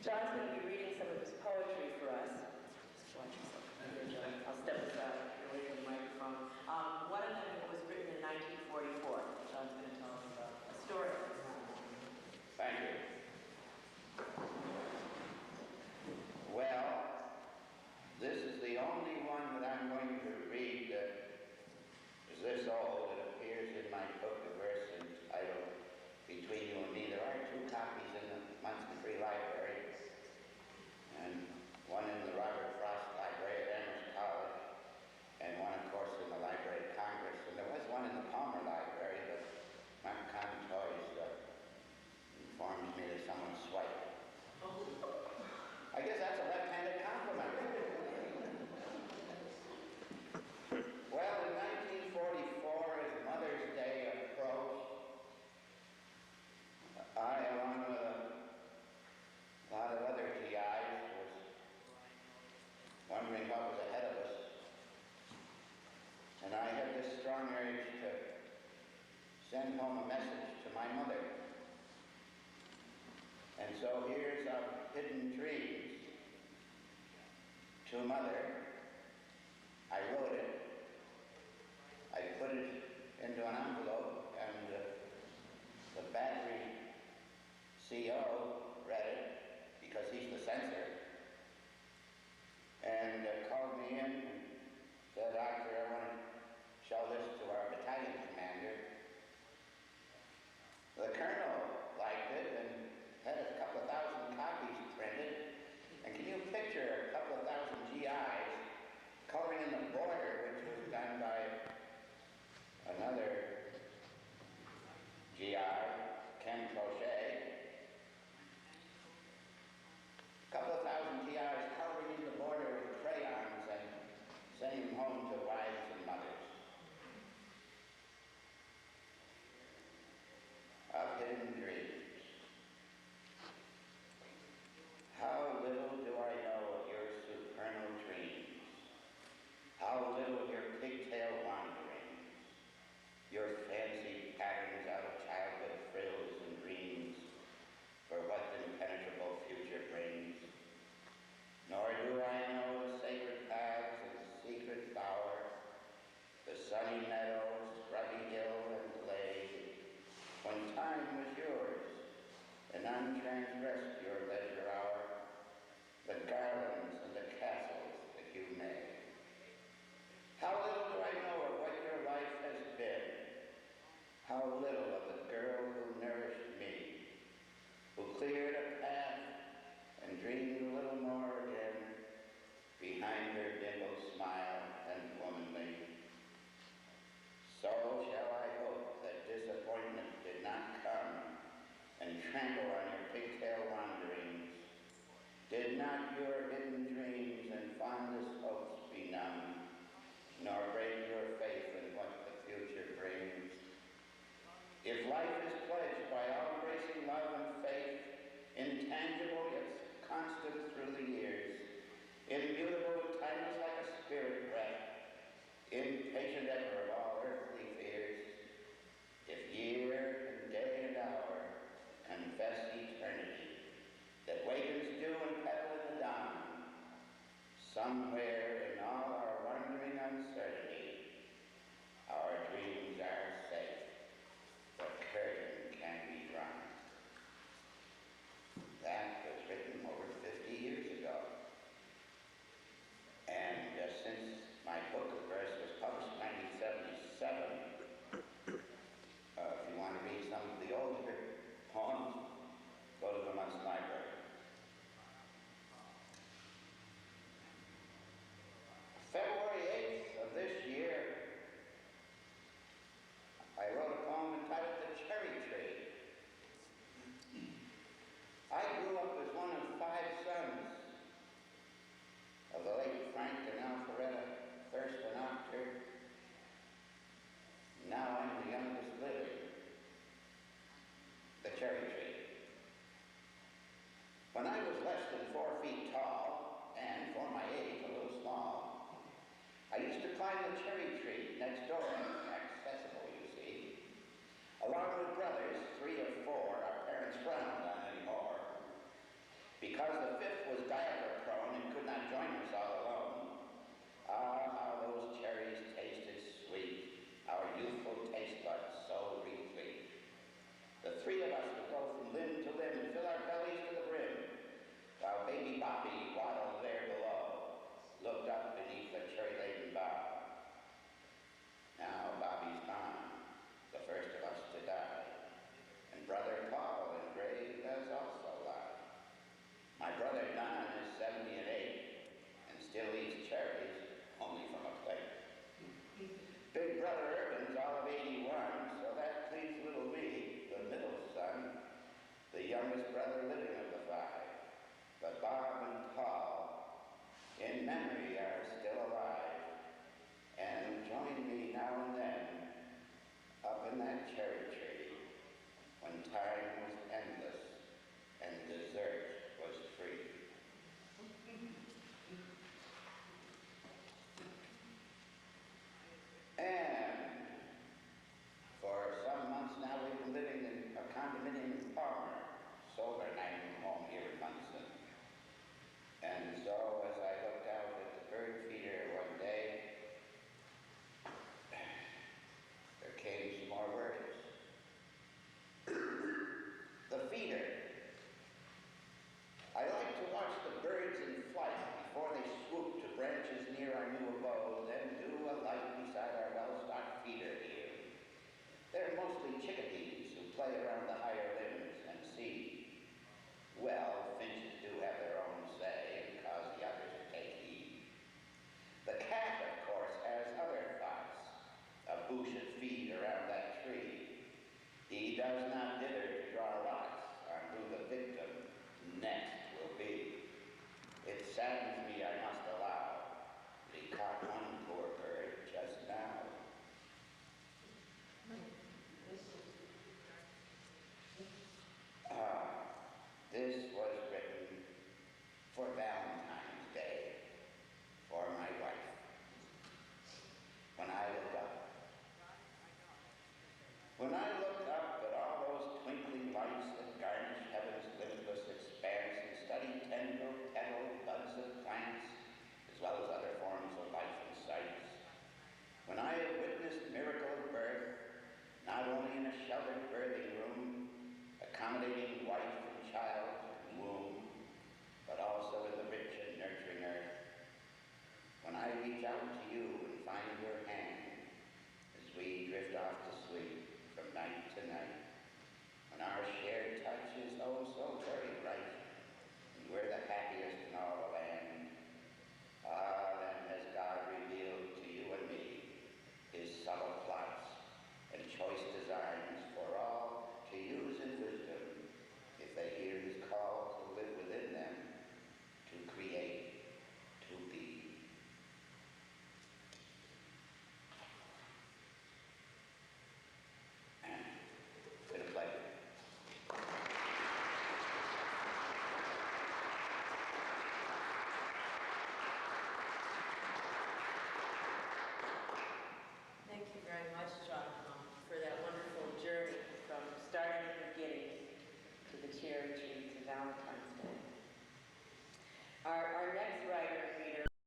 John's going to be reading some of his poetry for us. Just watch yourself. I'll step aside, away from the microphone. One of them was written in 1944. John's going to tell us about a story. Thank you. Well, this is the only one that I'm going to read that is this old. It appears in my book of verse entitled Between You and Me. There are 2 copies in the Monson Free Library, and one in the Robert Frost Library at Amherst College, and one, of course, in the Library of Congress. And there was one in the Palmer Library, but Mark Contoy's informs me that someone swiped. I guess that's a left-handed compliment. Well, in 1944, as Mother's Day approached, I, along with a lot of other GIs, was wondering what was ahead of us. And I had this strong urge to send home a message to my mother. And so here's our Hidden Dreams. To Mother, I wrote it. I put it into an envelope, and the Battery CO read it, because he's the censor, and called me in and said, "Auchter, I want to show this to our battalion commander." The colonel liked it and had a couple of thousand copies printed. And can you picture a couple of thousand GIs coloring in the border, which was done by another GI, Ken Crochet? A couple of thousand GIs coloring in the border with crayons and sending them home to wives and mothers. Of Hidden Dreams. How little do I know of your supernal dreams, how little your pigtail wanderings, your fancy patterns out of childhood frills and dreams for what the impenetrable future brings. Nor do I know the sacred paths and secret bower, the sunny meadows, scrubby hill and glade, when time was yours, and untransgressed your leisure hour, the garlands and the castles that you made. How little do I know of what your life has been, how little of the girl who nourished me, who cleared a path and dreamed a little more again behind her dimpled smile and womanly. So shall I hope that disappointment did not come and trample on your pigtail wanderings. Did not your hidden dreams and fondest hopes be numb, nor break your faith in what the future brings. If life is pledged by all-embracing love and faith, intangible yet constant through the years, immutable and timeless like a spirit breath, impatient ever of all earthly fears, if year and day and hour confess eternity that wakens dew and petal in the dawn, somewhere in all our wondering uncertainty, our dreams are safe, the curtain can be drawn. That was written over 50 years ago. And since my book of verse was published in 1977, if you want to read some of the older poems, go to the Monson Library. February 8th of this year, I wrote a poem entitled The Cherry Tree. I grew up as one of 5 sons of the late Frank and Alpharetta Thurston Auchter. Now I'm the youngest living. The Cherry Tree. When I was less than 4 feet tall, and for my age a little small, I used to climb the cherry tree next door, accessible, you see, along with brothers, 3 or 4, our parents frowned on anymore. Because the fifth was diaper prone and could not join us all alone. Ah, how those cherries tasted sweet, our youthful taste buds so replete. The three of